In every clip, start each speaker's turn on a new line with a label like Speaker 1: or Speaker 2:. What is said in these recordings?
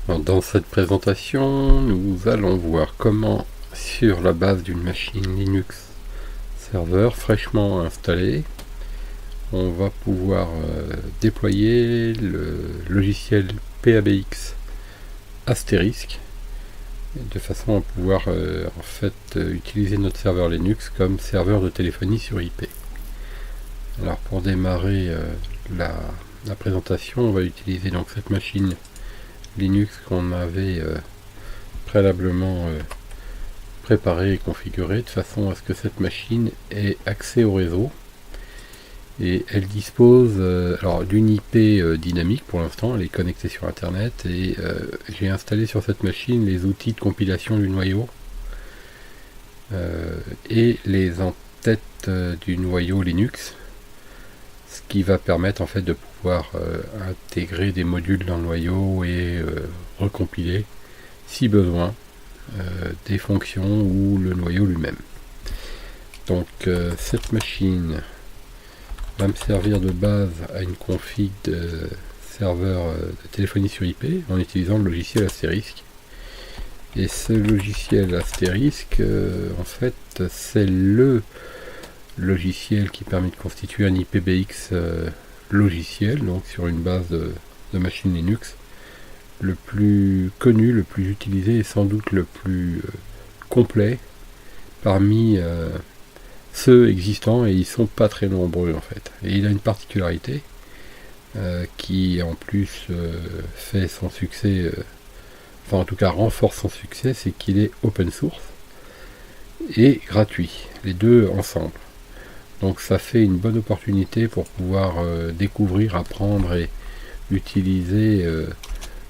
Speaker 1: Alors, dans cette présentation, nous allons voir comment, sur la base d'une machine Linux serveur fraîchement installée, on va pouvoir déployer le logiciel PABX Asterisk de façon à pouvoir utiliser notre serveur Linux comme serveur de téléphonie sur IP. Alors pour démarrer la présentation, on va utiliser donc cette machine Linux qu'on avait préalablement préparée et configurée de façon à ce que cette machine ait accès au réseau. Et elle dispose d'une IP dynamique pour l'instant, elle est connectée sur internet et j'ai installé sur cette machine les outils de compilation du noyau et les en-têtes du noyau Linux, ce qui va permettre en fait de pouvoir intégrer des modules dans le noyau et recompiler si besoin des fonctions ou le noyau lui-même. Donc cette machine va me servir de base à une config de serveur de téléphonie sur IP en utilisant le logiciel Asterisk. Et ce logiciel Asterisk, en fait, c'est le logiciel qui permet de constituer un IPBX logiciel, donc sur une base de machine Linux, le plus connu, le plus utilisé et sans doute le plus complet parmi ceux existants, et ils sont pas très nombreux en fait. Et il a une particularité qui en plus fait son succès, en tout cas renforce son succès, c'est qu'il est open source et gratuit, les deux ensemble. Donc ça fait une bonne opportunité pour pouvoir découvrir, apprendre et utiliser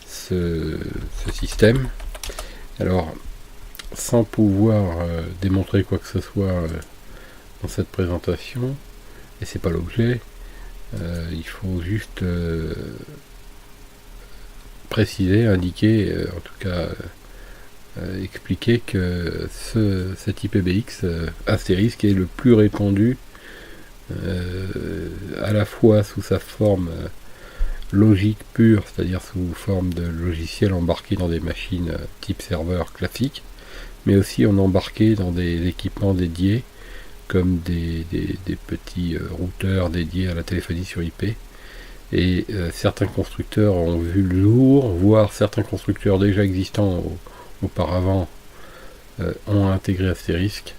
Speaker 1: ce système. Alors, sans pouvoir démontrer quoi que ce soit dans cette présentation, et c'est pas l'objet, il faut juste préciser, indiquer, en tout cas expliquer que cet IPBX Asterisk est le plus répandu à la fois sous sa forme logique pure, c'est-à-dire sous forme de logiciel embarqué dans des machines type serveur classique, mais aussi en embarqué dans des équipements dédiés comme des petits routeurs dédiés à la téléphonie sur IP. Et certains constructeurs ont vu le jour, voire certains constructeurs déjà existants auparavant ont intégré Asterisk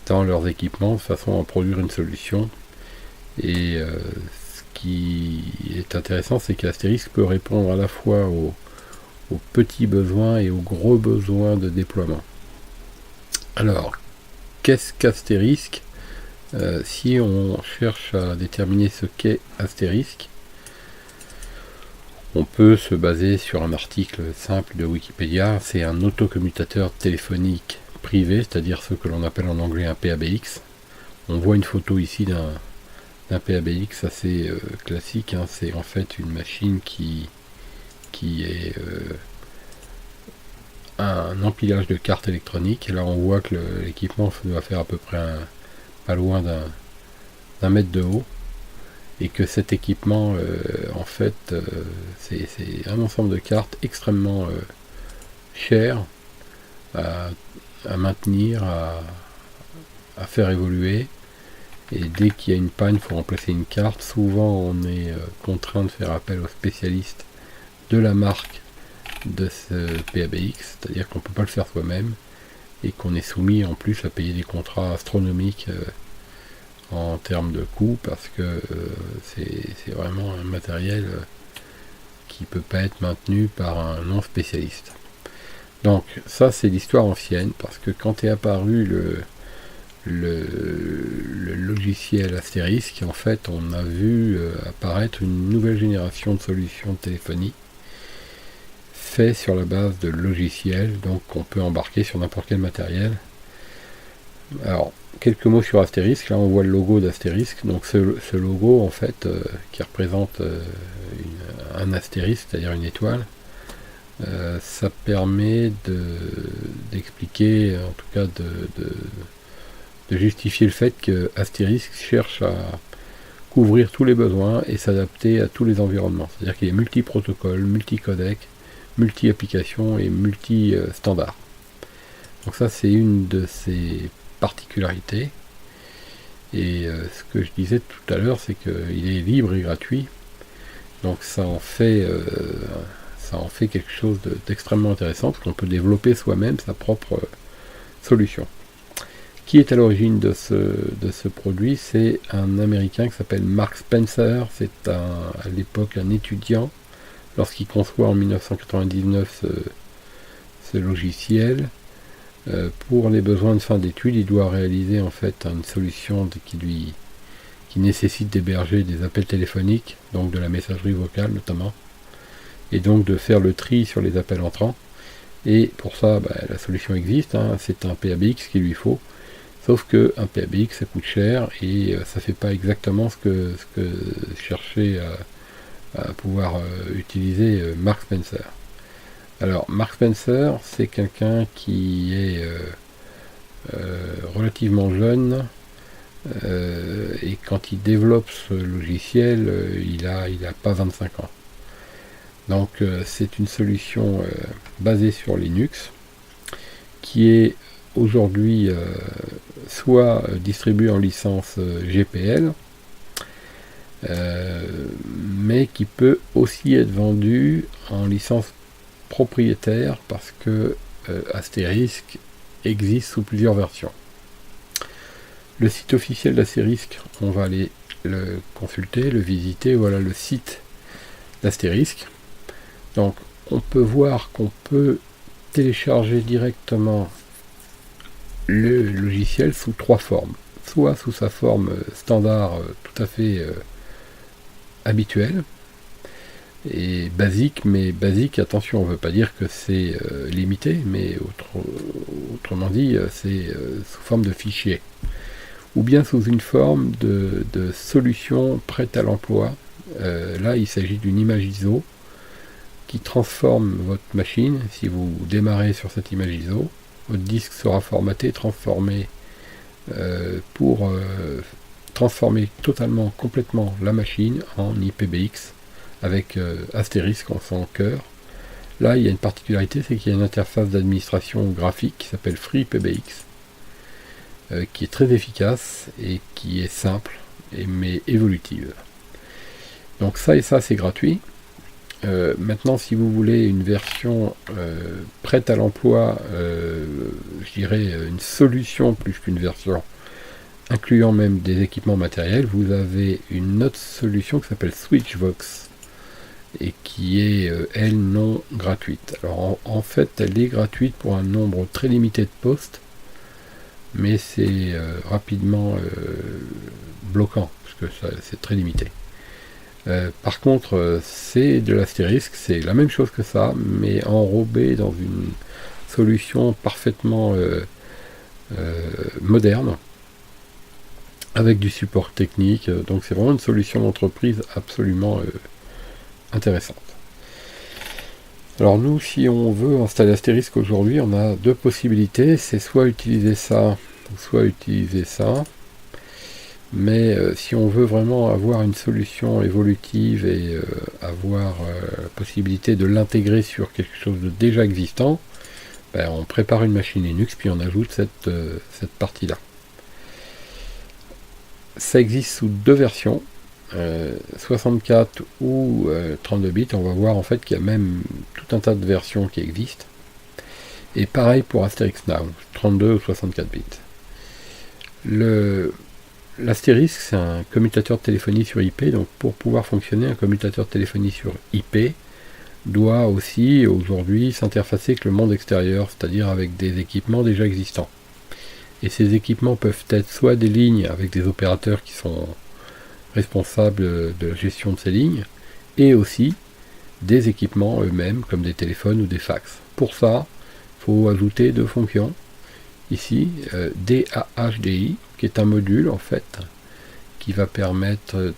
Speaker 1: dans leurs équipements de façon à produire une solution. Et ce qui est intéressant, c'est qu'Asterisk peut répondre à la fois aux petits besoins et aux gros besoins de déploiement. Alors, qu'est-ce qu'Asterisk ? Si on cherche à déterminer ce qu'est Asterisk, on peut se baser sur un article simple de Wikipédia. C'est un autocommutateur téléphonique privé, c'est-à-dire ce que l'on appelle en anglais un PABX. On voit une photo ici d'un PABX assez classique, hein. C'est en fait une machine qui est un empilage de cartes électroniques. Et là on voit que l'équipement doit faire à peu près pas loin d'un mètre de haut, et que cet équipement en fait c'est un ensemble de cartes extrêmement cher à maintenir, à faire évoluer, et dès qu'il y a une panne, il faut remplacer une carte. Souvent on est contraint de faire appel aux spécialistes de la marque de ce PABX, c'est-à-dire qu'on ne peut pas le faire soi-même et qu'on est soumis en plus à payer des contrats astronomiques en termes de coûts, parce que c'est vraiment un matériel qui peut pas être maintenu par un non spécialiste. Donc ça c'est l'histoire ancienne, parce que quand est apparu le logiciel Asterisk, en fait on a vu apparaître une nouvelle génération de solutions de téléphonie fait sur la base de logiciels, donc on peut embarquer sur n'importe quel matériel. Alors, quelques mots sur Asterisk. Là on voit le logo d'Asterisk, donc ce logo en fait qui représente un astérisque, c'est-à-dire une étoile. Ça permet d'expliquer, en tout cas de justifier le fait que Asterisk cherche à couvrir tous les besoins et s'adapter à tous les environnements. C'est-à-dire qu'il est multi-protocole, multi-codec, multi-applications et multi-standards. Donc ça, c'est une de ses particularités. Et ce que je disais tout à l'heure, c'est qu'il est libre et gratuit. Donc ça en fait quelque chose d'extrêmement intéressant, parce qu'on peut développer soi-même sa propre solution. Qui est à l'origine de ce produit? C'est un Américain qui s'appelle Mark Spencer. C'est à l'époque un étudiant, lorsqu'il conçoit en 1999 ce logiciel. Pour les besoins de fin d'études, il doit réaliser en fait une solution qui nécessite d'héberger des appels téléphoniques, donc de la messagerie vocale notamment, et donc de faire le tri sur les appels entrants. Et pour ça, la solution existe, c'est un PABX qu'il lui faut, sauf qu'un PABX ça coûte cher et ça fait pas exactement ce que cherchait à pouvoir utiliser Mark Spencer. Alors, Mark Spencer, c'est quelqu'un qui est relativement jeune, et quand il développe ce logiciel, il a pas 25 ans. Donc, c'est une solution basée sur Linux, qui est aujourd'hui soit distribuée en licence GPL, mais qui peut aussi être vendue en licence propriétaire, parce que Asterisk existe sous plusieurs versions. Le site officiel d'Asterisk, on va aller le consulter, le visiter. Voilà le site d'Asterisk. Donc on peut voir qu'on peut télécharger directement le logiciel sous 3 formes. Soit sous sa forme standard tout à fait habituelle et basique, mais basique, attention, on ne veut pas dire que c'est limité, mais autrement dit, c'est sous forme de fichier, ou bien sous une forme de solution prête à l'emploi. Là, il s'agit d'une image ISO qui transforme votre machine. Si vous démarrez sur cette image ISO, votre disque sera formaté, transformé pour transformer totalement, complètement la machine en IPBX, avec Asterisk en son cœur. Là, il y a une particularité, c'est qu'il y a une interface d'administration graphique qui s'appelle FreePBX, qui est très efficace et qui est simple, mais évolutive. Donc ça et ça, c'est gratuit. Maintenant, si vous voulez une version prête à l'emploi, je dirais une solution plus qu'une version, incluant même des équipements matériels, vous avez une autre solution qui s'appelle Switchvox, et qui est, elle, non gratuite. Alors en fait, elle est gratuite pour un nombre très limité de postes, mais c'est rapidement bloquant, parce que c'est très limité. Par contre, c'est de l'Asterisk, c'est la même chose que ça, mais enrobé dans une solution parfaitement moderne, avec du support technique. Donc c'est vraiment une solution d'entreprise absolument intéressante. Alors nous, si on veut installer Asterisk aujourd'hui, on a deux possibilités, c'est soit utiliser ça, soit utiliser ça. Mais si on veut vraiment avoir une solution évolutive et avoir la possibilité de l'intégrer sur quelque chose de déjà existant, on prépare une machine Linux puis on ajoute cette partie-là. Ça existe sous deux versions, 64 ou 32 bits. On va voir en fait qu'il y a même tout un tas de versions qui existent. Et pareil pour Asterix Now, 32 ou 64 bits. L'Asterisk, c'est un commutateur de téléphonie sur IP, donc pour pouvoir fonctionner, un commutateur de téléphonie sur IP doit aussi aujourd'hui s'interfacer avec le monde extérieur, c'est-à-dire avec des équipements déjà existants. Et ces équipements peuvent être soit des lignes avec des opérateurs qui sont responsables de la gestion de ces lignes, et aussi des équipements eux-mêmes, comme des téléphones ou des fax. Pour ça, il faut ajouter deux fonctions. Ici, DAHDI, qui est un module en fait, qui va permettre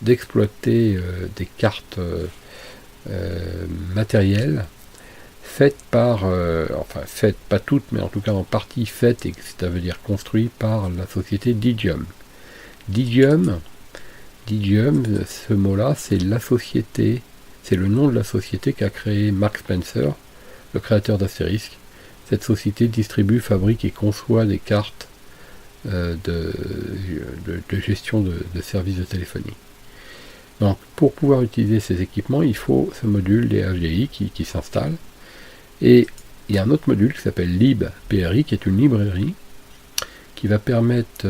Speaker 1: d'exploiter des cartes matérielles faites par, faites pas toutes, mais en tout cas en partie faites, et ça veut dire construit par la société Digium. Digium, ce mot-là, c'est la société c'est le nom de la société qu'a créé Mark Spencer, le créateur d'Asterisk. Cette société distribue, fabrique et conçoit des cartes de gestion de services de téléphonie. Donc pour pouvoir utiliser ces équipements, il faut ce module DHDI qui s'installe. Et il y a un autre module qui s'appelle libPRI, qui est une librairie qui va permettre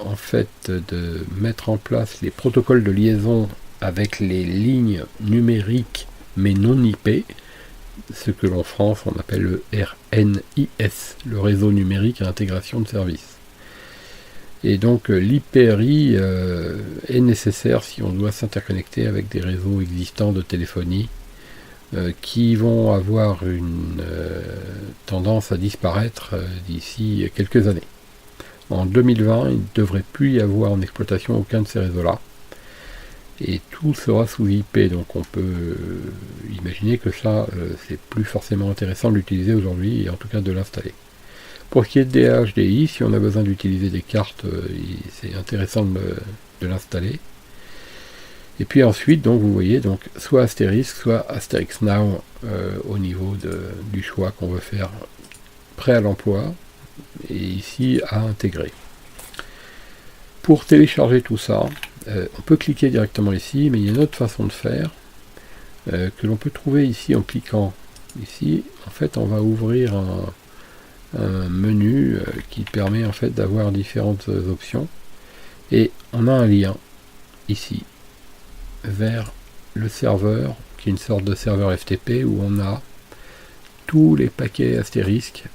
Speaker 1: en fait de mettre en place les protocoles de liaison avec les lignes numériques mais non IP, ce que l'on France on appelle le RNIS, le réseau numérique à intégration de services. Et donc l'IPRI est nécessaire si on doit s'interconnecter avec des réseaux existants de téléphonie qui vont avoir une tendance à disparaître d'ici quelques années. En 2020, il ne devrait plus y avoir en exploitation aucun de ces réseaux-là. Et tout sera sous IP, donc on peut imaginer que ça, c'est plus forcément intéressant de l'utiliser aujourd'hui, et en tout cas de l'installer. Pour ce qui est de DHDI, si on a besoin d'utiliser des cartes, c'est intéressant de l'installer. Et puis ensuite, donc vous voyez, donc soit Asterisk, soit Asterix Now au niveau du choix qu'on veut faire prêt à l'emploi, et ici à intégrer. Pour télécharger tout ça, on peut cliquer directement ici, mais il y a une autre façon de faire que l'on peut trouver ici en cliquant ici. En fait, on va ouvrir un menu qui permet en fait d'avoir différentes options, et on a un lien ici vers le serveur qui est une sorte de serveur FTP où on a tous les paquets Asterisk.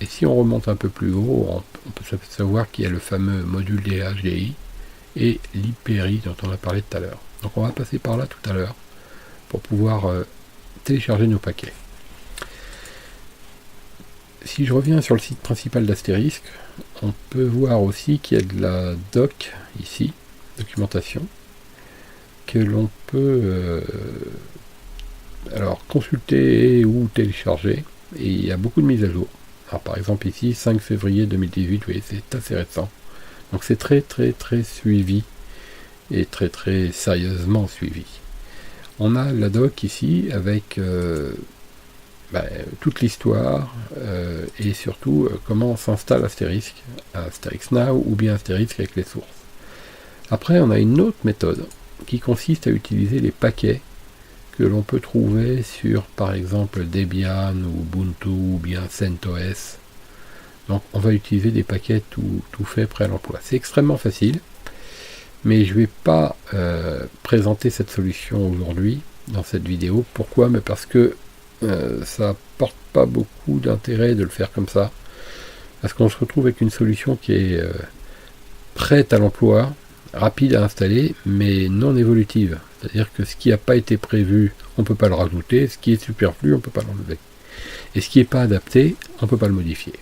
Speaker 1: Et si on remonte un peu plus haut, on peut savoir qu'il y a le fameux module DHDI et l'IPRI dont on a parlé tout à l'heure. Donc on va passer par là tout à l'heure pour pouvoir télécharger nos paquets. Si je reviens sur le site principal d'Asterisk, on peut voir aussi qu'il y a de la doc ici, documentation, que l'on peut alors consulter ou télécharger, et il y a beaucoup de mises à jour. Alors par exemple ici, 5 février 2018, vous voyez, c'est assez récent. Donc c'est très suivi, et très sérieusement suivi. On a la doc ici avec toute l'histoire et surtout comment s'installe Asterisk, Asterix Now ou bien Asterisk avec les sources. Après on a une autre méthode qui consiste à utiliser les paquets que l'on peut trouver sur par exemple Debian ou Ubuntu ou bien CentOS. Donc on va utiliser des paquets tout faits prêts à l'emploi. C'est extrêmement facile, mais je ne vais pas présenter cette solution aujourd'hui dans cette vidéo. Pourquoi? Mais parce que ça n'apporte pas beaucoup d'intérêt de le faire comme ça, parce qu'on se retrouve avec une solution qui est prête à l'emploi, rapide à installer, mais non évolutive. C'est-à-dire que ce qui n'a pas été prévu, on ne peut pas le rajouter, ce qui est superflu, on ne peut pas l'enlever. Et ce qui n'est pas adapté, on ne peut pas le modifier.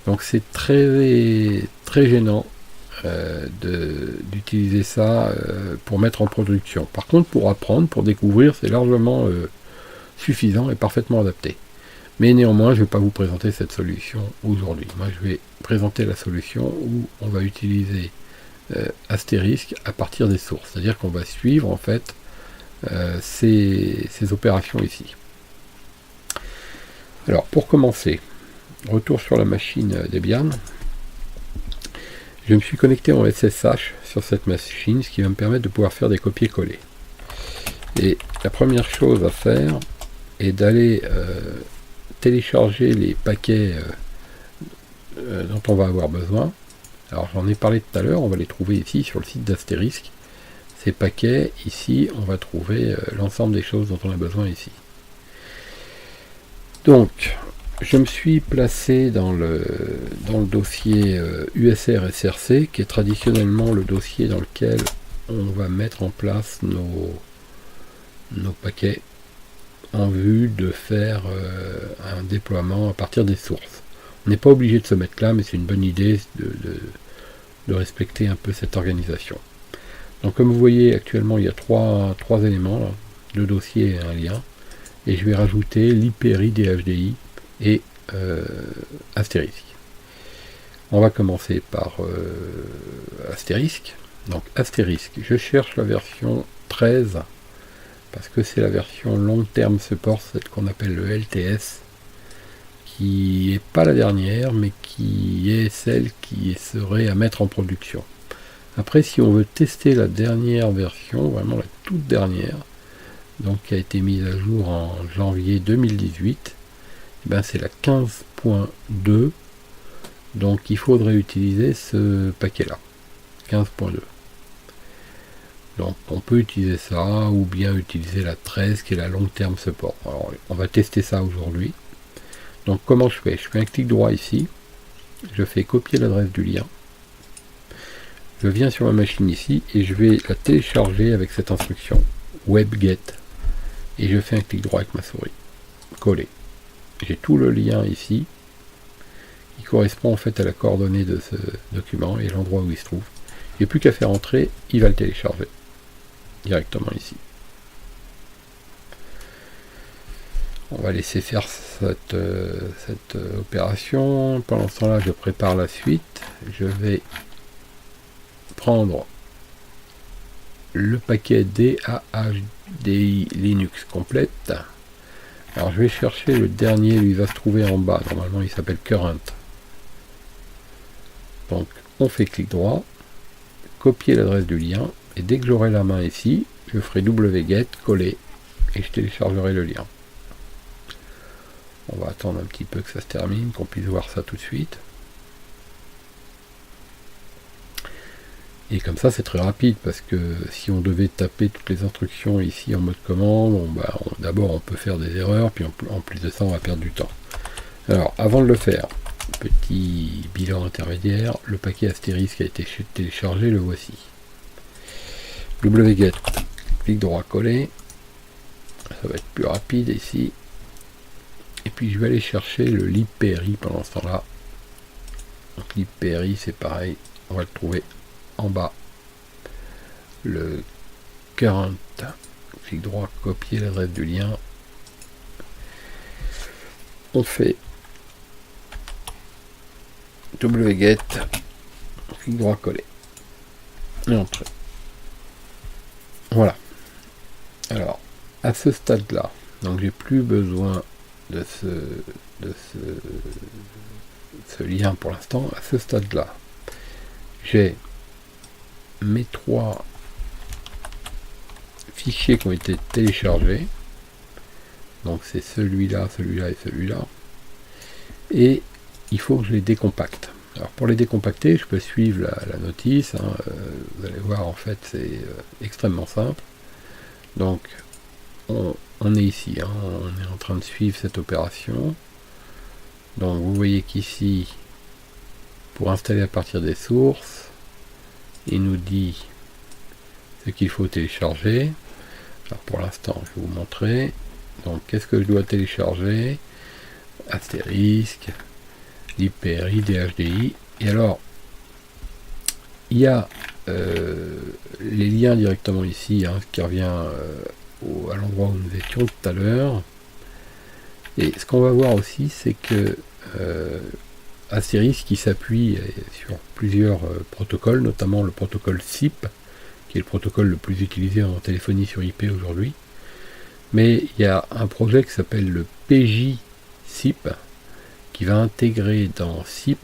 Speaker 1: Donc c'est très gênant d'utiliser ça pour mettre en production. Par contre, pour apprendre, pour découvrir, c'est largement suffisant et parfaitement adapté. Mais néanmoins, je ne vais pas vous présenter cette solution aujourd'hui. Moi, je vais présenter la solution où on va utiliser Asterisk à partir des sources. C'est-à-dire qu'on va suivre en fait ces opérations ici. Alors, pour commencer, retour sur la machine Debian. Je me suis connecté en SSH sur cette machine, ce qui va me permettre de pouvoir faire des copier-coller. Et la première chose à faire est d'aller télécharger les paquets dont on va avoir besoin. Alors j'en ai parlé tout à l'heure, on va les trouver ici sur le site d'Asterisk. Ces paquets, ici, on va trouver l'ensemble des choses dont on a besoin ici. Donc, je me suis placé dans le dossier USR SRC, qui est traditionnellement le dossier dans lequel on va mettre en place nos paquets en vue de faire un déploiement à partir des sources. On n'est pas obligé de se mettre là, mais c'est une bonne idée de respecter un peu cette organisation. Donc comme vous voyez, actuellement il y a trois éléments, là, 2 dossiers et un lien, et je vais rajouter l'IPRI DHDI et Asterisk. On va commencer par Asterisk. Donc Asterisk, je cherche la version 13 parce que c'est la version long term support, celle qu'on appelle le LTS, qui est pas la dernière, mais qui est celle qui serait à mettre en production. Après, si on veut tester la dernière version, vraiment la toute dernière, donc qui a été mise à jour en janvier 2018, ben c'est la 15.2, donc il faudrait utiliser ce paquet là, 15.2. Donc on peut utiliser ça, ou bien utiliser la 13 qui est la long term support. Alors on va tester ça aujourd'hui. Donc comment je fais? Je fais un clic droit ici, je fais copier l'adresse du lien, je viens sur ma machine ici et je vais la télécharger avec cette instruction webget, et je fais un clic droit avec ma souris, coller. J'ai tout le lien ici qui correspond en fait à la coordonnée de ce document et l'endroit où il se trouve. Il n'y a plus qu'à faire entrer, il va le télécharger directement ici. On va laisser faire cette opération. Pendant ce temps-là, je prépare la suite. Je vais prendre le paquet DAHDI Linux complète. Alors je vais chercher le dernier, lui va se trouver en bas. Normalement, il s'appelle Current. Donc, on fait clic droit, copier l'adresse du lien, et dès que j'aurai la main ici, je ferai wget, coller, et je téléchargerai le lien. On va attendre un petit peu que ça se termine, qu'on puisse voir ça tout de suite. Et comme ça, c'est très rapide, parce que si on devait taper toutes les instructions ici en mode commande, d'abord on peut faire des erreurs, puis en plus de ça, on va perdre du temps. Alors, avant de le faire, petit bilan intermédiaire, le paquet astérisque qui a été téléchargé, le voici. Wget, clic droit, coller. Ça va être plus rapide ici. Et puis je vais aller chercher le libperi pendant ce temps-là. Donc libperi, c'est pareil, on va le trouver en bas. Le current, clic droit, copier l'adresse du lien. On fait wget, clic droit, coller. Et entrer. Voilà. Alors, à ce stade-là, donc j'ai plus besoin de ce lien pour l'instant. À ce stade-là, j'ai mes 3 fichiers qui ont été téléchargés. Donc c'est celui-là, celui-là et celui-là. Et il faut que je les décompacte. Alors pour les décompacter, je peux suivre la notice. Vous allez voir, en fait, c'est extrêmement simple. Donc on est ici, on est en train de suivre cette opération. Donc vous voyez qu'ici, pour installer à partir des sources, il nous dit ce qu'il faut télécharger. Alors pour l'instant, je vais vous montrer. Donc qu'est-ce que je dois télécharger? Astérisque, libperi, DHDI. Et alors, il y a les liens directement ici, qui revient à l'endroit où nous étions tout à l'heure. Et ce qu'on va voir aussi, c'est que Asterisk qui s'appuie sur plusieurs protocoles, notamment le protocole SIP, qui est le protocole le plus utilisé en téléphonie sur IP aujourd'hui. Mais il y a un projet qui s'appelle le PJ-SIP, qui va intégrer dans SIP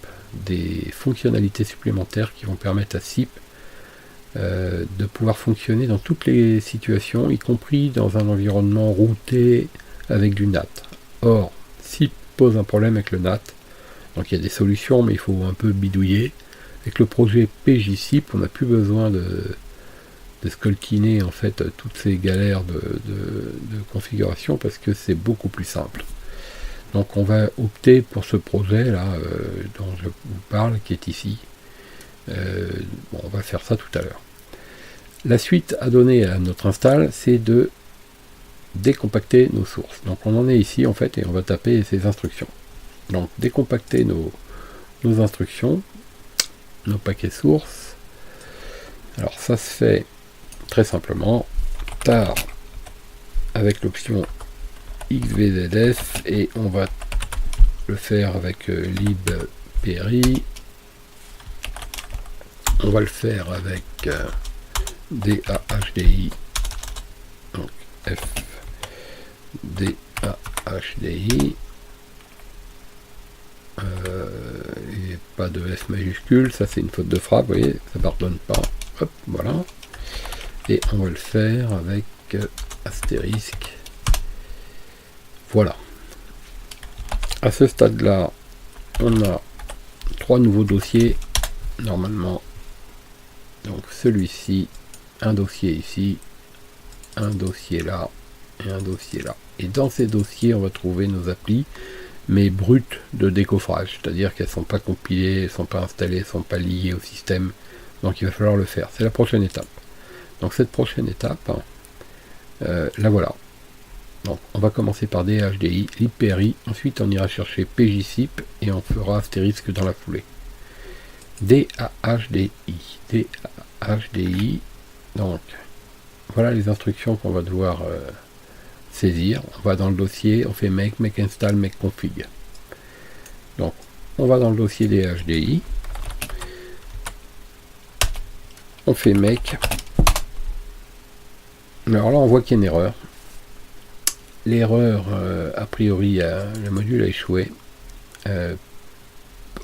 Speaker 1: des fonctionnalités supplémentaires qui vont permettre à SIP de pouvoir fonctionner dans toutes les situations, y compris dans un environnement routé avec du NAT. Or, SIP pose un problème avec le NAT, donc il y a des solutions, mais il faut un peu bidouiller. Avec le projet PJ-SIP, on n'a plus besoin de scoltiner en fait toutes ces galères de configuration, parce que c'est beaucoup plus simple. Donc on va opter pour ce projet là dont je vous parle, qui est ici. On va faire ça tout à l'heure. La suite à donner à notre install, c'est de décompacter nos sources. Donc on en est ici en fait, et on va taper ces instructions. Donc décompacter nos instructions, nos paquets sources. Alors ça se fait très simplement, tar avec l'option xvzf, et on va le faire avec libperi. On va le faire avec DAHDI. Donc FDAHDI. Et pas de F majuscule, ça c'est une faute de frappe, vous voyez, ça pardonne pas. Hop, voilà. Et on va le faire avec astérisque. Voilà. À ce stade-là, on a 3 nouveaux dossiers, normalement. Donc celui-ci, un dossier ici, un dossier là, et un dossier là. Et dans ces dossiers, on va trouver nos applis, mais brutes de décoffrage, c'est-à-dire qu'elles ne sont pas compilées, elles ne sont pas installées, elles ne sont pas liées au système. Donc il va falloir le faire. C'est la prochaine étape. Donc cette prochaine étape, la voilà. Donc on va commencer par DHDI, libpri, ensuite on ira chercher PJCIP et on fera astérisque dans la foulée. DAHDI, donc voilà les instructions qu'on va devoir saisir. On va dans le dossier, on fait make install, make config. Donc on va dans le dossier DHDI, on fait make. Alors là on voit qu'il y a une erreur. L'erreur, a priori, le module a échoué.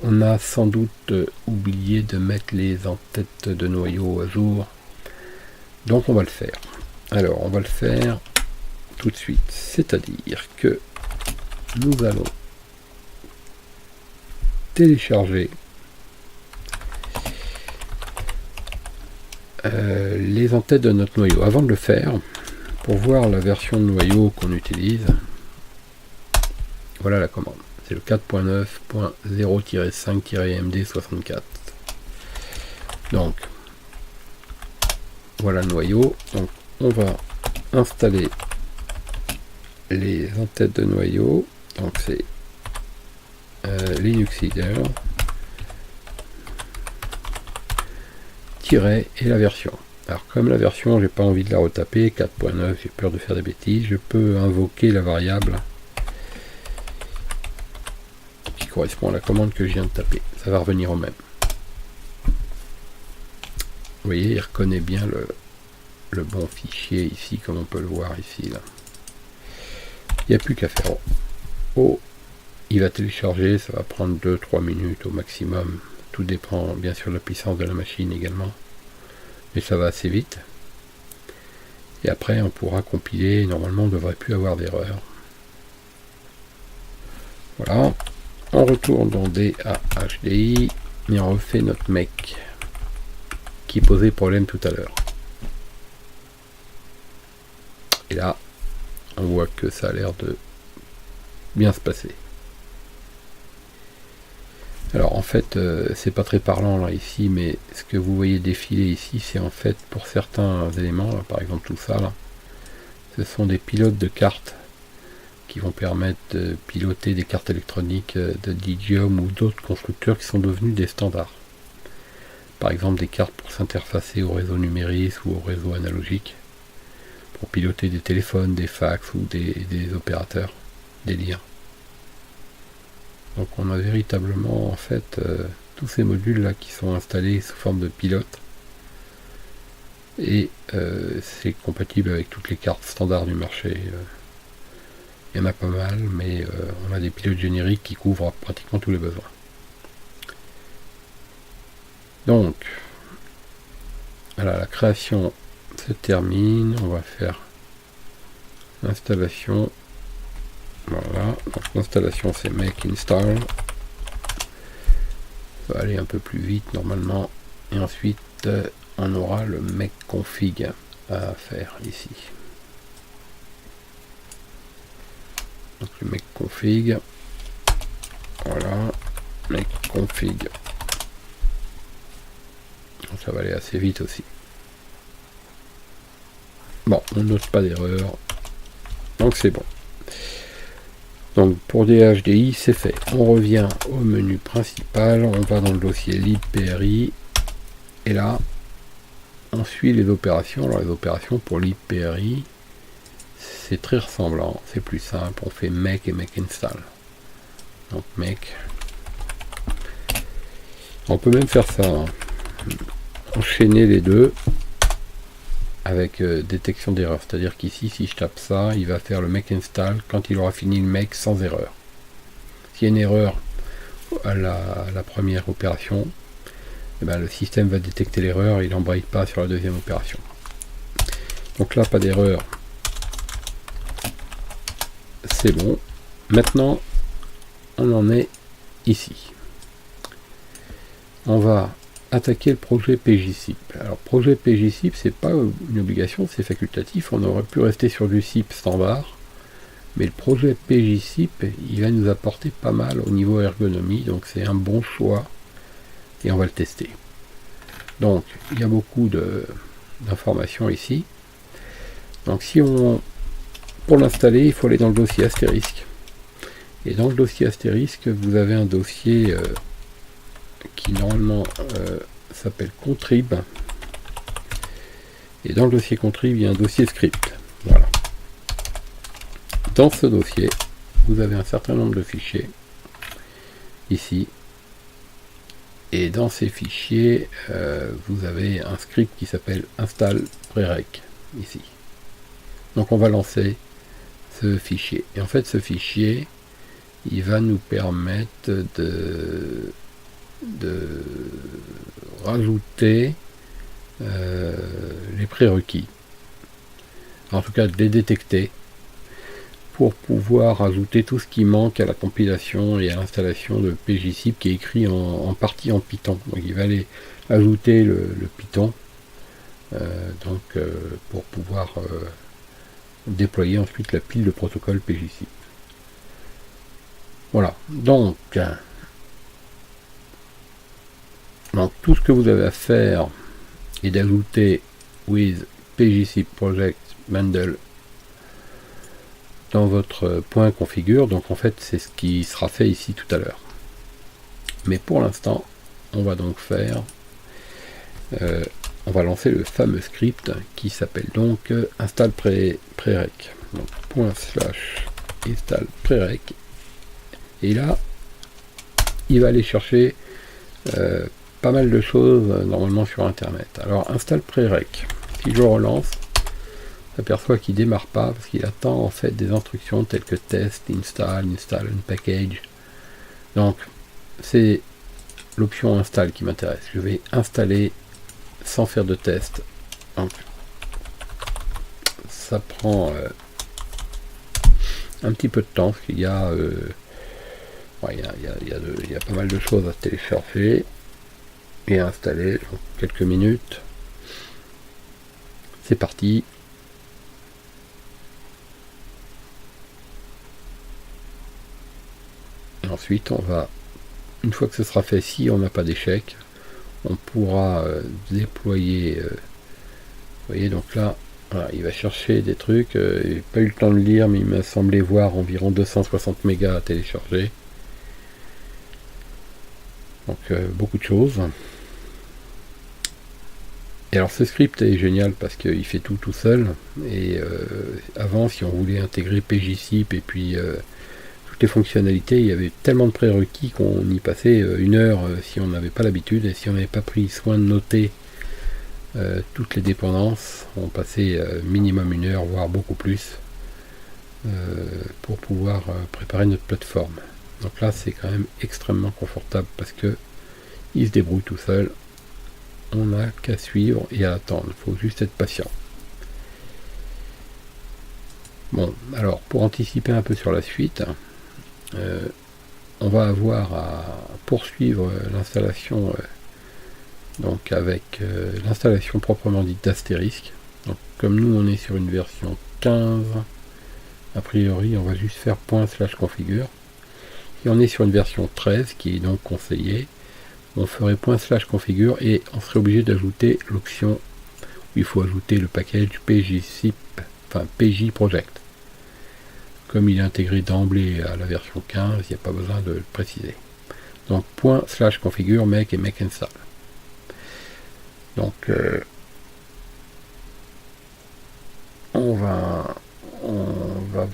Speaker 1: On a sans doute oublié de mettre les entêtes de noyau à jour. Donc on va le faire. Alors on va le faire tout de suite. C'est-à-dire que nous allons télécharger les entêtes de notre noyau. Avant de le faire, pour voir la version de noyau qu'on utilise, voilà la commande. C'est le 4.9.0-5-MD64. Donc, voilà le noyau. Donc, on va installer les entêtes de noyau. Donc, c'est Linuxida et la version. Alors comme la version, j'ai pas envie de la retaper, 4.9, j'ai peur de faire des bêtises, je peux invoquer la variable qui correspond à la commande que je viens de taper. Ça va revenir au même. Vous voyez, il reconnaît bien le bon fichier ici, comme on peut le voir ici. Là. Il n'y a plus qu'à faire. Oh, il va télécharger, ça va prendre 2-3 minutes au maximum. Tout dépend bien sûr de la puissance de la machine également. Mais ça va assez vite. Et après, on pourra compiler. Normalement, on ne devrait plus avoir d'erreur. Voilà. On retourne dans DAHDI et on refait notre make qui posait problème tout à l'heure. Et là, on voit que ça a l'air de bien se passer. Alors en fait, c'est pas très parlant là ici, mais ce que vous voyez défiler ici, c'est en fait pour certains éléments, là, par exemple tout ça là, ce sont des pilotes de cartes qui vont permettre de piloter des cartes électroniques de Digium ou d'autres constructeurs qui sont devenus des standards. Par exemple des cartes pour s'interfacer au réseau numérique ou au réseau analogique, pour piloter des téléphones, des fax ou des opérateurs, des liens. Donc on a véritablement en fait tous ces modules là qui sont installés sous forme de pilote et c'est compatible avec toutes les cartes standards du marché. Il y en a pas mal, mais on a des pilotes génériques qui couvrent pratiquement tous les besoins. Donc voilà, la création se termine, on va faire l'installation. Voilà, donc l'installation c'est make install. Ça va aller un peu plus vite normalement. Et ensuite on aura le make config à faire ici. Donc le make config. Voilà, make config. Donc ça va aller assez vite aussi. Bon, on note pas d'erreur. Donc c'est bon. Donc pour DHDI, c'est fait. On revient au menu principal, on va dans le dossier libpri, et là, on suit les opérations. Alors les opérations pour libpri, c'est très ressemblant, c'est plus simple, on fait make et make install. Donc make. On peut même faire ça, hein. Enchaîner les deux. avec détection d'erreur. C'est-à-dire qu'ici, si je tape ça, il va faire le make install quand il aura fini le make sans erreur. S'il y a une erreur à la première opération, et ben, le système va détecter l'erreur et il n'embraye pas sur la deuxième opération. Donc là, pas d'erreur. C'est bon. Maintenant, on en est ici. On va attaquer le projet PJSIP. Alors, projet PJSIP, c'est pas une obligation, c'est facultatif. On aurait pu rester sur du SIP standard. Mais le projet PJSIP, il va nous apporter pas mal au niveau ergonomie. Donc, c'est un bon choix. Et on va le tester. Donc, il y a beaucoup d'informations ici. Donc, pour l'installer, il faut aller dans le dossier astérisque. Et dans le dossier astérisque, vous avez un dossier qui normalement s'appelle contrib. Et dans le dossier contrib, il y a un dossier script. Voilà. Dans ce dossier, vous avez un certain nombre de fichiers ici. Et dans ces fichiers, vous avez un script qui s'appelle install prereq ici. Donc on va lancer ce fichier. Et en fait, ce fichier, il va nous permettre de rajouter les prérequis. En tout cas, de les détecter pour pouvoir ajouter tout ce qui manque à la compilation et à l'installation de PJSIP qui est écrit en partie en Python. Donc il va aller ajouter le Python pour pouvoir déployer ensuite la pile de protocole PJSIP. Voilà, donc tout ce que vous avez à faire est d'ajouter with PJSIP project bundle dans votre point configure. Donc en fait c'est ce qui sera fait ici tout à l'heure. Mais pour l'instant, on va donc faire on va lancer le fameux script qui s'appelle donc install prereq. Donc ./install prereq. Et là, il va aller chercher pas mal de choses normalement sur internet. Alors install prereq. Si je relance, on s'aperçoit qu'il démarre pas parce qu'il attend en fait des instructions telles que test, install un package. Donc c'est l'option install qui m'intéresse. Je vais installer sans faire de test. Donc ça prend un petit peu de temps parce qu'il y a il y a pas mal de choses à télécharger et à installer. Donc, quelques minutes. C'est parti. Et ensuite, on va, une fois que ce sera fait, si on n'a pas d'échec, on pourra déployer. Vous voyez, donc là, voilà, il va chercher des trucs. J'ai pas eu le temps de lire, mais il m'a semblé voir environ 260 mégas à télécharger. Donc beaucoup de choses. Et alors ce script est génial parce qu'il fait tout seul. Et avant, si on voulait intégrer PJSIP et puis toutes les fonctionnalités, il y avait tellement de prérequis qu'on y passait une heure si on n'avait pas l'habitude. Et si on n'avait pas pris soin de noter toutes les dépendances, on passait minimum une heure, voire beaucoup plus, pour pouvoir préparer notre plateforme. Donc là, c'est quand même extrêmement confortable parce que il se débrouille tout seul. On n'a qu'à suivre et à attendre. Il faut juste être patient. Bon, alors pour anticiper un peu sur la suite, on va avoir à poursuivre l'installation donc avec l'installation proprement dite d'Astérisque. Donc comme nous on est sur une version 15, a priori on va juste faire ./configure. Si on est sur une version 13 qui est donc conseillée, on ferait ./configure et on serait obligé d'ajouter l'option où il faut ajouter le package PJSIP, enfin PJ Project. Comme il est intégré d'emblée à la version 15, il n'y a pas besoin de le préciser. Donc ./configure make et make install. Donc on va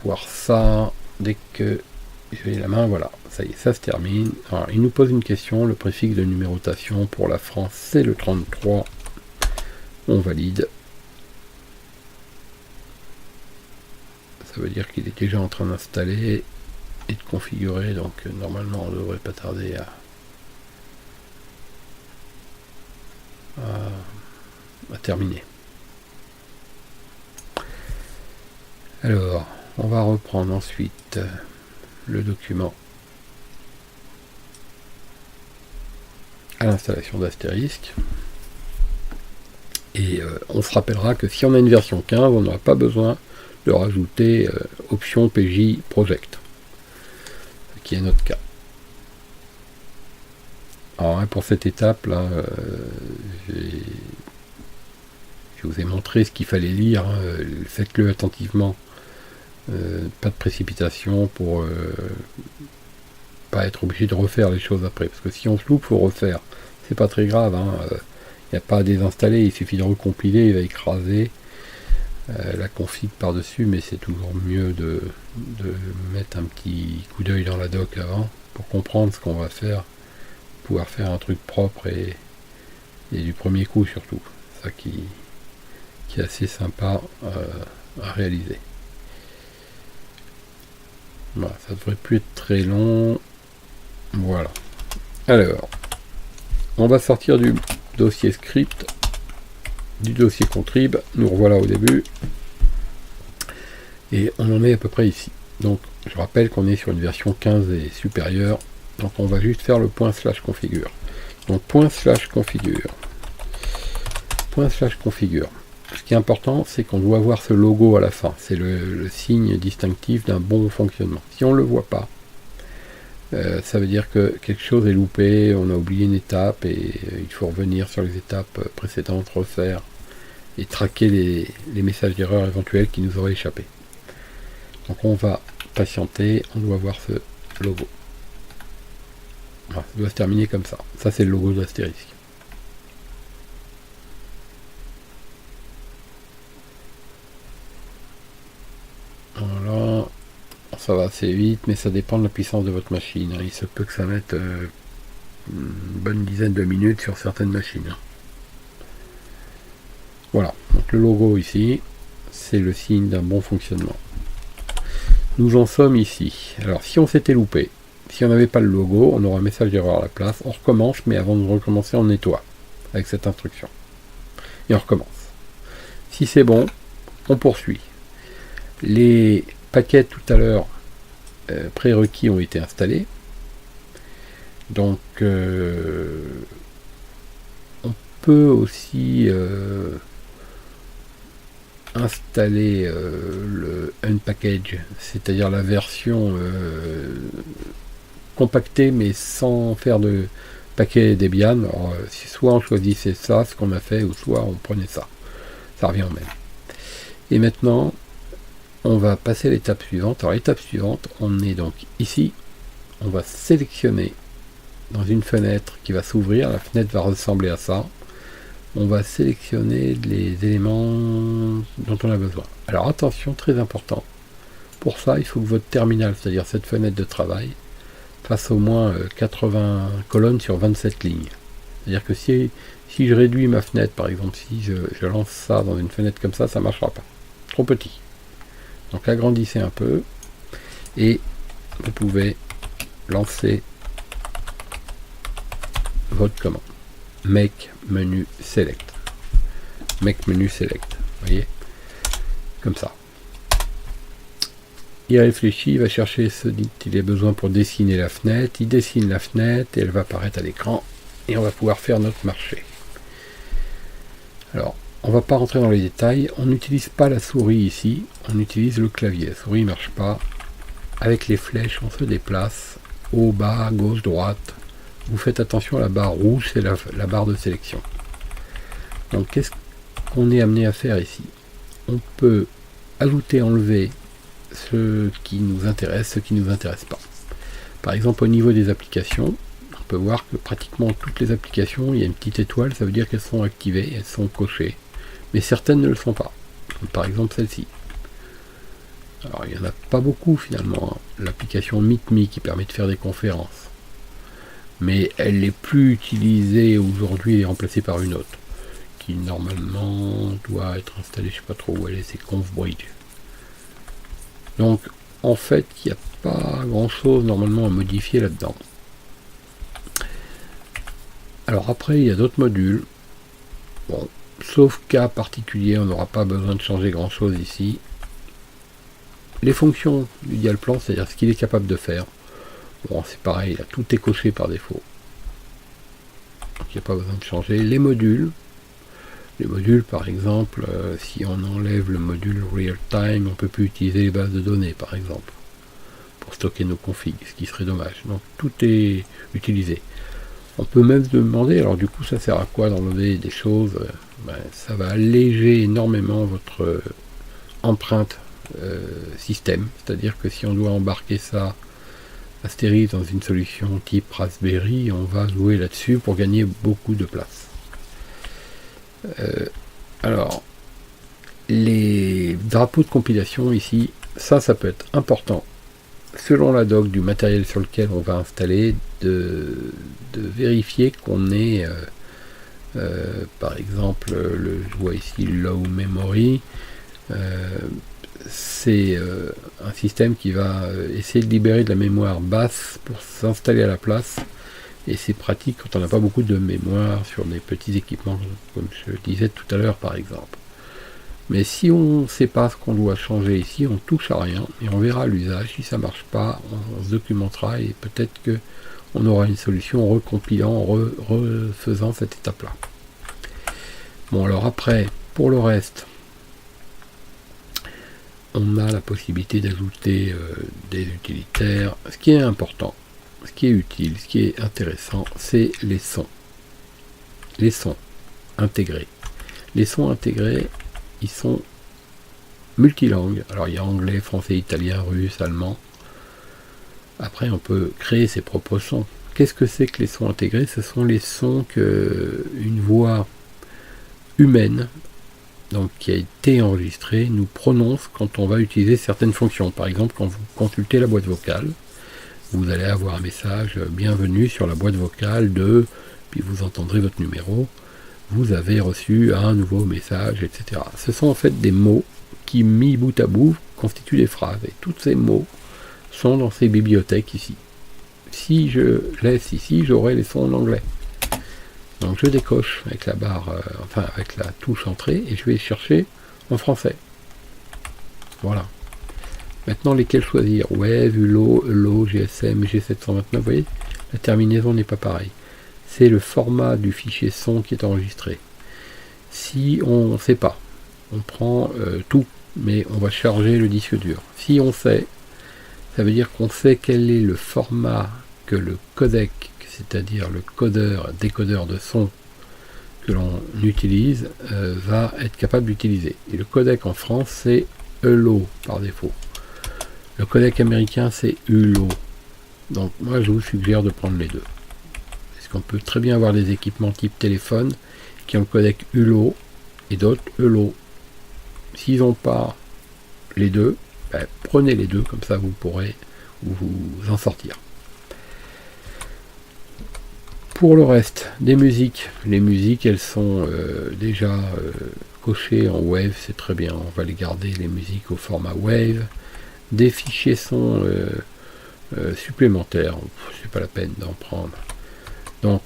Speaker 1: voir ça dès que j'ai la main. Voilà, ça y est, ça se termine. Alors, il nous pose une question. Le préfixe de numérotation pour la France c'est le 33. On valide. ça veut dire qu'il est déjà en train d'installer et de configurer, donc normalement on ne devrait pas tarder à terminer. Alors, on va reprendre ensuite le document à l'installation d'Asterisk. Et on se rappellera que si on a une version 15, on n'aura pas besoin de rajouter option PJ Project, ce qui est notre cas. Alors pour cette étape là, je vous ai montré ce qu'il fallait lire, faites-le attentivement, pas de précipitation pour pas être obligé de refaire les choses après, parce que si on se loupe, faut refaire, c'est pas très grave, il n'y a pas à désinstaller, il suffit de recompiler, il va écraser la config par-dessus, mais c'est toujours mieux de mettre un petit coup d'œil dans la doc avant, pour comprendre ce qu'on va faire, pouvoir faire un truc propre et du premier coup surtout, ça qui est assez sympa à réaliser. Voilà, ça devrait plus être très long. Voilà. Alors, on va sortir du dossier script, du dossier contrib. Nous revoilà au début. Et on en est à peu près ici. Donc, je rappelle qu'on est sur une version 15 et supérieure. Donc, on va juste faire le ./configure. Donc, ./configure. ./configure. Ce qui est important, c'est qu'on doit voir ce logo à la fin. C'est le signe distinctif d'un bon fonctionnement. Si on ne le voit pas, ça veut dire que quelque chose est loupé, on a oublié une étape et il faut revenir sur les étapes précédentes, refaire et traquer les messages d'erreur éventuels qui nous auraient échappé. Donc on va patienter, on doit voir ce logo. Voilà, ça doit se terminer comme ça. Ça c'est le logo d'Asterisk. Voilà, ça va assez vite, mais ça dépend de la puissance de votre machine. Il se peut que ça mette une bonne dizaine de minutes sur certaines machines. Voilà, donc le logo ici, c'est le signe d'un bon fonctionnement. Nous en sommes ici. Alors si on s'était loupé, si on n'avait pas le logo, on aura un message d'erreur à la place. On recommence, mais avant de recommencer, on nettoie avec cette instruction. Et on recommence. Si c'est bon, on poursuit. Les paquets tout à l'heure prérequis ont été installés. Donc on peut aussi installer le unpackage, c'est-à-dire la version compactée mais sans faire de paquet Debian. Alors, soit on choisissait ça, ce qu'on a fait, ou soit on prenait ça. Ça revient au même. Et maintenant, on va passer à l'étape suivante. Alors l'étape suivante, on est donc ici. On va sélectionner dans une fenêtre qui va s'ouvrir. La fenêtre va ressembler à ça. On va sélectionner les éléments dont on a besoin. Alors attention, très important. Pour ça, il faut que votre terminal, c'est-à-dire cette fenêtre de travail, fasse au moins 80 colonnes sur 27 lignes. C'est-à-dire que si je réduis ma fenêtre, par exemple, si je lance ça dans une fenêtre comme ça ne marchera pas. Trop petit. Donc agrandissez un peu et vous pouvez lancer votre commande. Make menu select. Make menu select. Vous voyez? Comme ça. Il réfléchit, il va chercher ce dont il a besoin pour dessiner la fenêtre. Il dessine la fenêtre et elle va apparaître à l'écran et on va pouvoir faire notre marché. Alors, on ne va pas rentrer dans les détails. On n'utilise pas la souris ici. On utilise le clavier. La souris ne marche pas. Avec les flèches, on se déplace. Haut, bas, gauche, droite. Vous faites attention à la barre rouge, c'est la barre de sélection. Donc, qu'est-ce qu'on est amené à faire ici? On peut ajouter, enlever ce qui nous intéresse, ce qui ne nous intéresse pas. Par exemple, au niveau des applications, on peut voir que pratiquement toutes les applications, il y a une petite étoile, ça veut dire qu'elles sont activées, elles sont cochées. Mais certaines ne le sont pas. Comme par exemple celle-ci. Alors il n'y en a pas beaucoup finalement. L'application Meet.me qui permet de faire des conférences. Mais elle n'est plus utilisée aujourd'hui et remplacée par une autre. Qui normalement doit être installée, je ne sais pas trop où elle est, c'est ConfBridge. Donc en fait il n'y a pas grand chose normalement à modifier là-dedans. Alors après il y a d'autres modules. Bon, sauf cas particulier, on n'aura pas besoin de changer grand chose ici. Les fonctions du Dialplan, c'est-à-dire ce qu'il est capable de faire. Bon, c'est pareil, là, tout est coché par défaut. Donc il n'y a pas besoin de changer. Les modules, par exemple, si on enlève le module Real Time, on ne peut plus utiliser les bases de données, par exemple, pour stocker nos configs, ce qui serait dommage. Donc tout est utilisé. On peut même se demander, alors du coup ça sert à quoi d'enlever des choses? Ça va alléger énormément votre empreinte système, c'est-à-dire que si on doit embarquer ça Astéris dans une solution type Raspberry, on va jouer là-dessus pour gagner beaucoup de place. Alors, les drapeaux de compilation ici, ça peut être important selon la doc du matériel sur lequel on va installer, de vérifier qu'on ait par exemple, je vois ici low memory, c'est un système qui va essayer de libérer de la mémoire basse pour s'installer à la place, et c'est pratique quand on n'a pas beaucoup de mémoire sur des petits équipements comme je disais tout à l'heure par exemple. Mais si on ne sait pas ce qu'on doit changer ici, on touche à rien et on verra l'usage. Si ça ne marche pas, on se documentera et peut-être que on aura une solution en recompilant, en refaisant cette étape-là. Bon, alors après, pour le reste, on a la possibilité d'ajouter des utilitaires. Ce qui est important, ce qui est utile, ce qui est intéressant, c'est les sons. Les sons intégrés. Les sons intégrés, ils sont multilangues. Alors il y a anglais, français, italien, russe, allemand. Après on peut créer ses propres sons. Qu'est-ce que c'est que les sons intégrés? Ce sont les sons que une voix humaine, donc qui a été enregistrée, nous prononce quand on va utiliser certaines fonctions. Par exemple, quand vous consultez la boîte vocale, vous allez avoir un message bienvenue sur la boîte vocale de, puis vous entendrez votre numéro. Vous avez reçu un nouveau message, etc. Ce sont en fait des mots qui, mis bout à bout, constituent des phrases. Et tous ces mots sont dans ces bibliothèques ici. Si je laisse ici, j'aurai les sons en anglais. Donc je décoche avec la barre, avec la touche entrée, et je vais chercher en français. Voilà. Maintenant, lesquels choisir? Wave, ULO, ELO, GSM, G729, vous voyez, la terminaison n'est pas pareille. C'est le format du fichier son qui est enregistré. Si on ne sait pas, on prend tout, mais on va charger le disque dur. Si on sait, ça veut dire qu'on sait quel est le format que le codec, c'est-à-dire le décodeur de son que l'on utilise, va être capable d'utiliser. Et le codec en France, c'est ELO par défaut. Le codec américain, c'est ULO. Donc moi, je vous suggère de prendre les deux. On peut très bien avoir des équipements type téléphone qui ont le codec ULO et d'autres ELO. S'ils n'ont pas les deux, prenez les deux, comme ça vous pourrez vous en sortir. Pour le reste des musiques, les musiques elles sont déjà cochées en Wave, c'est très bien, on va les garder les musiques au format Wave. Des fichiers sont supplémentaires, c'est pas la peine d'en prendre. Donc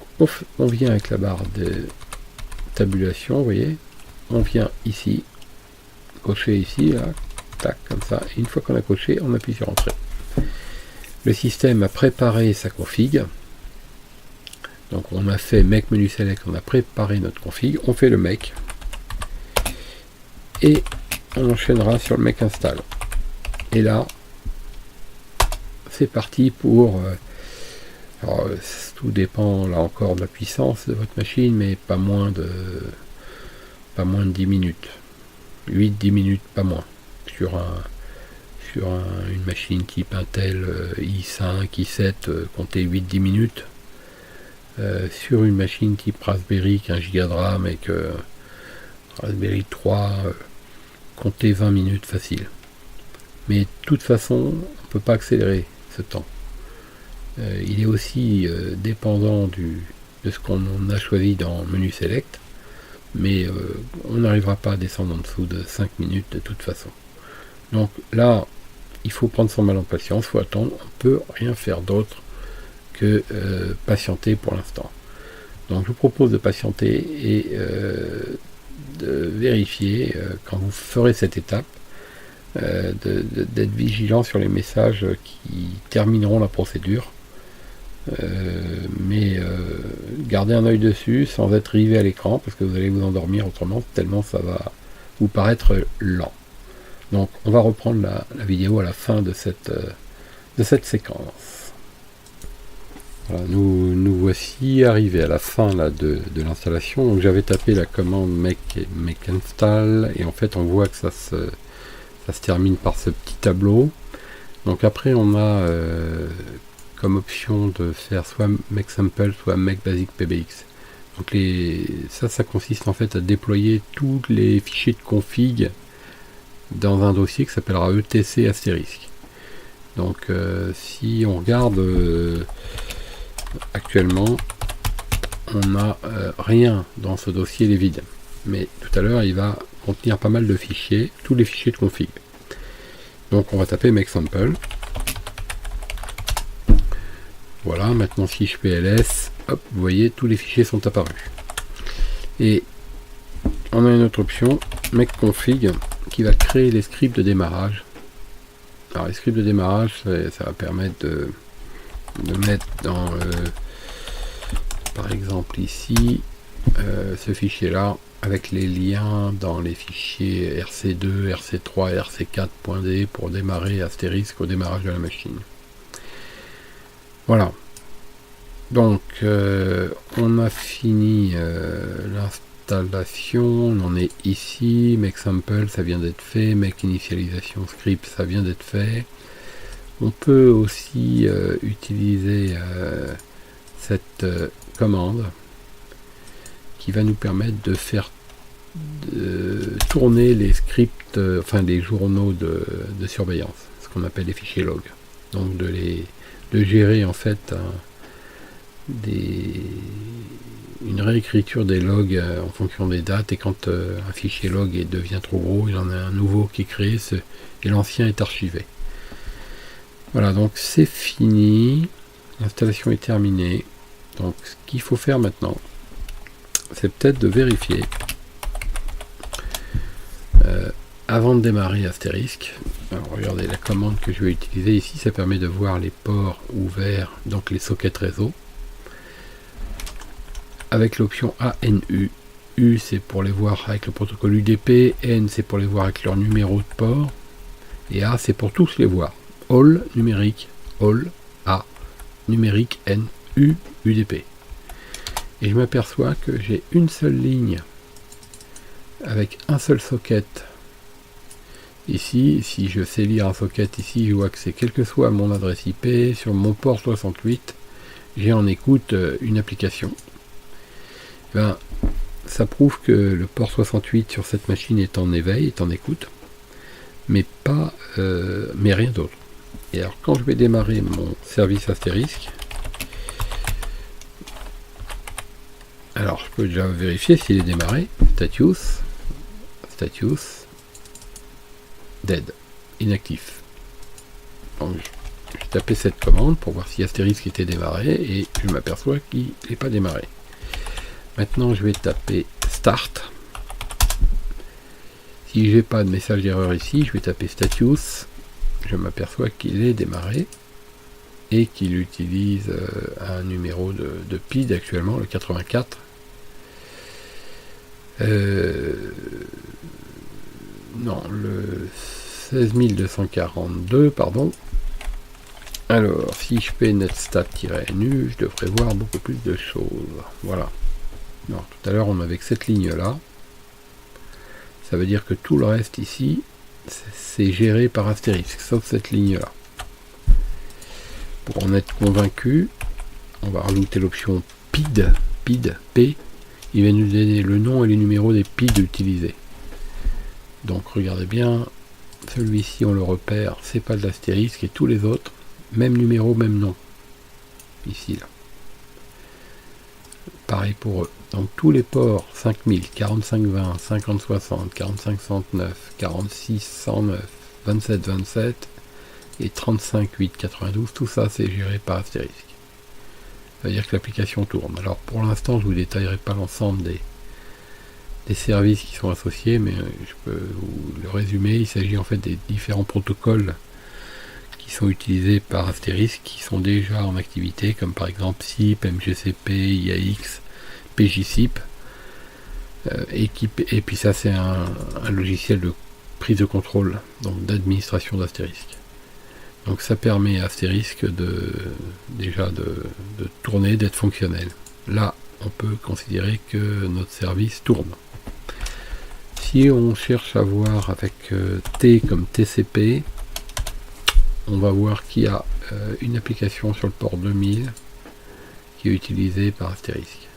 Speaker 1: on vient avec la barre de tabulation, vous voyez, on vient ici, cocher ici, là, tac, comme ça, et une fois qu'on a coché, on appuie sur Entrée. Le système a préparé sa config, donc on a fait make menu select, on a préparé notre config, on fait le make, et on enchaînera sur le make install. Et là, c'est parti pour... alors, tout dépend là encore de la puissance de votre machine, mais pas moins de 10 minutes. 8-10 minutes, pas moins. Sur une machine type Intel i5, i7, comptez 8-10 minutes. Sur une machine type Raspberry, 15 Go de RAM avec Raspberry 3, comptez 20 minutes facile. Mais de toute façon, on ne peut pas accélérer ce temps. Il est aussi dépendant de ce qu'on a choisi dans menu select, mais on n'arrivera pas à descendre en dessous de 5 minutes de toute façon. Donc là, il faut prendre son mal en patience, il faut attendre, on ne peut rien faire d'autre que patienter pour l'instant. Donc je vous propose de patienter et de vérifier quand vous ferez cette étape, d'être vigilant sur les messages qui termineront la procédure, mais gardez un œil dessus sans être rivé à l'écran parce que vous allez vous endormir autrement, tellement ça va vous paraître lent. Donc on va reprendre la vidéo à la fin de cette séquence. Voilà, nous voici arrivés à la fin là, de l'installation. Donc j'avais tapé la commande make install et en fait on voit que ça se termine par ce petit tableau. Donc après on a comme option de faire soit make sample soit make basic pbx. Donc ça consiste en fait à déployer tous les fichiers de config dans un dossier qui s'appellera etc astérisque. Donc si on regarde actuellement on n'a rien dans ce dossier, il est vide, mais tout à l'heure il va contenir pas mal de fichiers, tous les fichiers de config. Donc on va taper make sample. Voilà, maintenant si je fais ls, hop, vous voyez tous les fichiers sont apparus. Et on a une autre option, make config, qui va créer les scripts de démarrage. Alors les scripts de démarrage, ça va permettre de mettre dans par exemple ici ce fichier là avec les liens dans les fichiers rc2, rc3, rc4.d pour démarrer astérisque au démarrage de la machine. Voilà, donc on a fini l'installation, on en est ici, make sample ça vient d'être fait, make initialisation script ça vient d'être fait. On peut aussi utiliser cette commande qui va nous permettre de faire tourner les scripts, enfin les journaux de surveillance, ce qu'on appelle les fichiers log. Donc de gérer en fait une réécriture des logs en fonction des dates, et quand un fichier log devient trop gros, il en a un nouveau qui est créé et l'ancien est archivé. Voilà, donc c'est fini, l'installation est terminée. Donc ce qu'il faut faire maintenant, c'est peut-être de vérifier avant de démarrer astérisque. Alors regardez la commande que je vais utiliser ici, ça permet de voir les ports ouverts, donc les sockets réseau, avec l'option ANU. U c'est pour les voir avec le protocole UDP, N c'est pour les voir avec leur numéro de port, et A c'est pour tous les voir. All numérique, All A numérique, N U UDP. Et je m'aperçois que j'ai une seule ligne avec un seul socket. Ici, si je sais lire un socket ici, je vois que c'est quelle que soit mon adresse IP, sur mon port 68, j'ai en écoute une application. Ben, ça prouve que le port 68 sur cette machine est en éveil, est en écoute, mais rien d'autre. Et alors quand je vais démarrer mon service astérisque, alors je peux déjà vérifier s'il est démarré. Status dead, inactif. Donc je tapais cette commande pour voir si astérisque était démarré et je m'aperçois qu'il n'est pas démarré. Maintenant je vais taper start. Si j'ai pas de message d'erreur ici, je vais taper status. Je m'aperçois qu'il est démarré et qu'il utilise un numéro de PID actuellement, le 84. Non, le 16242, pardon. Alors, si je fais netstat-nu, je devrais voir beaucoup plus de choses. Voilà. Alors, tout à l'heure, on avait que cette ligne-là. Ça veut dire que tout le reste ici, c'est géré par astérisque, sauf cette ligne-là. Pour en être convaincu, on va rajouter l'option PID, P. Il va nous donner le nom et les numéros des PID utilisés. Donc regardez bien, celui-ci on le repère, c'est pas de l'astérisque, et tous les autres, même numéro, même nom. Ici, là. Pareil pour eux. Donc tous les ports 5000, 4520, 5060, 4569, 4609, 2727, et 35.8.92, tout ça c'est géré par Asterisk. Ça veut dire que l'application tourne. Alors pour l'instant je vous détaillerai pas l'ensemble des services qui sont associés, mais je peux vous le résumer. Il s'agit en fait des différents protocoles qui sont utilisés par Asterisk, qui sont déjà en activité, comme par exemple SIP, MGCP, IAX, PJSIP. Et puis ça c'est un logiciel de prise de contrôle, donc d'administration d'Asterisk. Donc ça permet à Asterisk déjà de tourner, d'être fonctionnel. Là, on peut considérer que notre service tourne. Si on cherche à voir avec T comme TCP, on va voir qu'il y a une application sur le port 2000 qui est utilisée par Asterisk.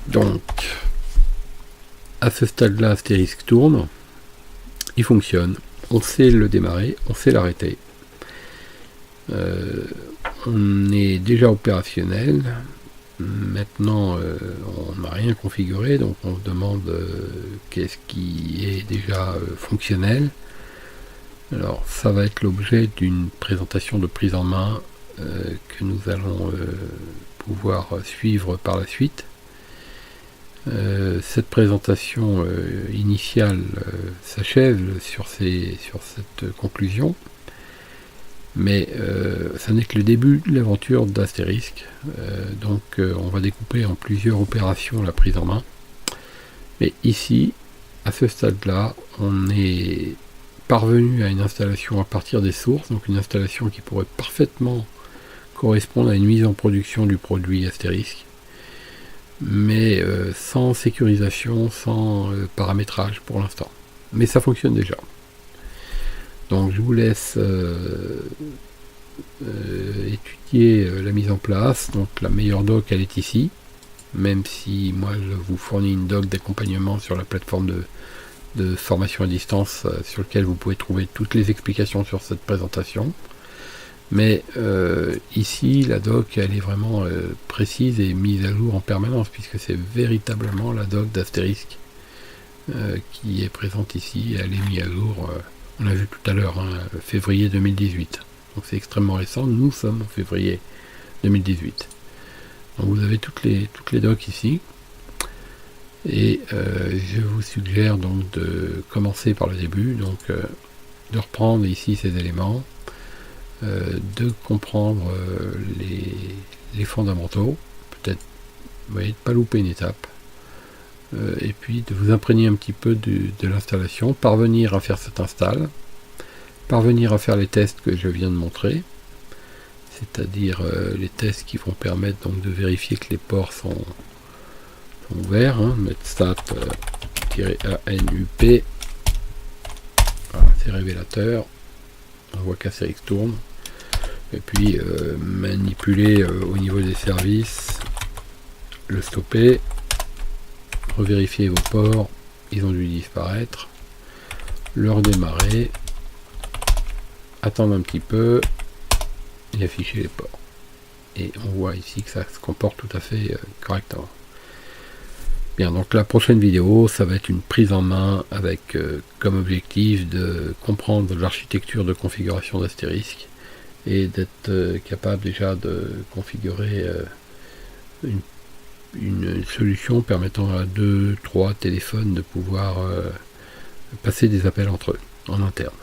Speaker 1: Donc, à ce stade-là, Asterisk tourne, il fonctionne, on sait le démarrer, on sait l'arrêter. On est déjà opérationnel. Maintenant, on n'a rien configuré, donc on se demande qu'est-ce qui est déjà fonctionnel. Alors, ça va être l'objet d'une présentation de prise en main que nous allons pouvoir suivre par la suite. Cette présentation initiale s'achève sur cette conclusion. Mais ça n'est que le début de l'aventure d'Asterisk. Donc on va découper en plusieurs opérations la prise en main. Mais ici, à ce stade-là, on est parvenu à une installation à partir des sources, donc une installation qui pourrait parfaitement correspondre à une mise en production du produit Asterisk, mais sans sécurisation, sans paramétrage pour l'instant. Mais ça fonctionne déjà. Donc je vous laisse étudier la mise en place. Donc la meilleure doc elle est ici, même si moi je vous fournis une doc d'accompagnement sur la plateforme de formation à distance sur laquelle vous pouvez trouver toutes les explications sur cette présentation. Mais ici la doc elle est vraiment précise et mise à jour en permanence, puisque c'est véritablement la doc d'Asterisk qui est présente ici. Elle est mise à jour. On l'a vu tout à l'heure, février 2018. Donc c'est extrêmement récent, nous sommes en février 2018. Donc vous avez toutes les docs ici. Et je vous suggère donc de commencer par le début, donc de reprendre ici ces éléments, de comprendre les fondamentaux, peut-être, vous voyez, de ne pas louper une étape. Et puis de vous imprégner un petit peu de l'installation, parvenir à faire cette install, parvenir à faire les tests que je viens de montrer, c'est-à-dire les tests qui vont permettre donc de vérifier que les ports sont ouverts, netstat-anup, voilà, c'est révélateur, on voit qu'Asterisk tourne, et puis manipuler au niveau des services, le stopper, revérifier vos ports, ils ont dû disparaître, le redémarrer, attendre un petit peu et afficher les ports. Et on voit ici que ça se comporte tout à fait correctement. Bien, donc la prochaine vidéo, ça va être une prise en main avec comme objectif de comprendre l'architecture de configuration d'Asterisk et d'être capable déjà de configurer une solution permettant à 2-3 téléphones de pouvoir passer des appels entre eux en interne.